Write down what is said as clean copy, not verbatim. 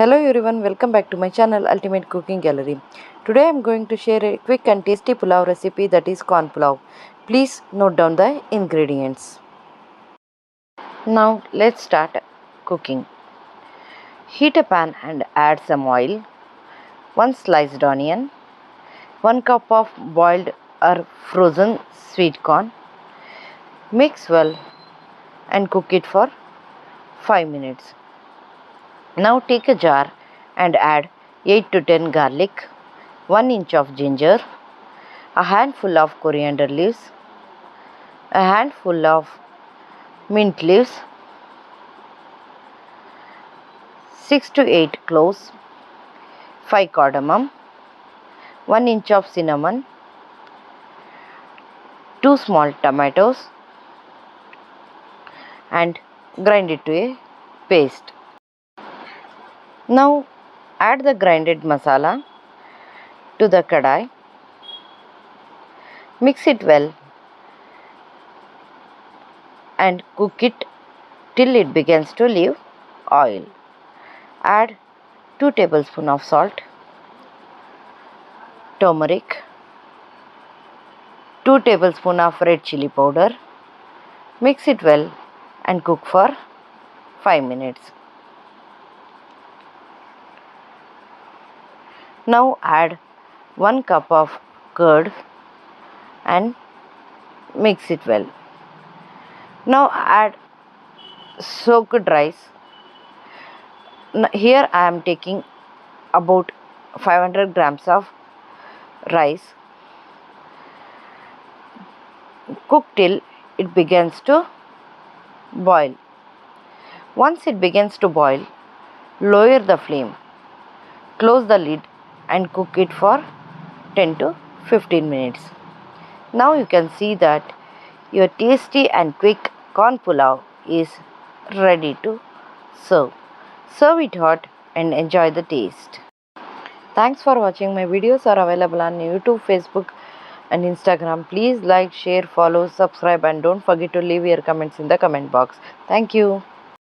Hello everyone, welcome back to my channel Ultimate Cooking Gallery. Today I am going to share a quick and tasty pulao recipe, that is corn pulao. Please note down the ingredients. Now let's start cooking. Heat a pan and add some oil, 1 sliced onion, 1 cup of boiled or frozen sweet corn. Mix well and cook it for 5 minutes. Now take a jar and add 8 to 10 garlic, 1 inch of ginger, a handful of coriander leaves, a handful of mint leaves, 6 to 8 cloves, 5 cardamom, 1 inch of cinnamon, 2 small tomatoes, and grind it to a paste. Now add the grinded masala to the kadai. Mix it well and cook it till it begins to leave oil. Add 2 tablespoons of salt, turmeric, 2 tablespoons of red chili powder. Mix it well and cook for 5 minutes. Now add 1 cup of curd and mix it well. Now add soaked rice. Here I am taking about 500 grams of rice. Cook till it begins to boil. Once it begins to boil, lower the flame, close the lid and cook it for 10 to 15 minutes. Now you can see that your tasty and quick corn pulao is ready to serve. Serve it hot and enjoy the taste. Thanks for watching. My videos are available on YouTube, Facebook and Instagram. Please like, share, follow, subscribe and don't forget to leave your comments in the comment box. Thank you.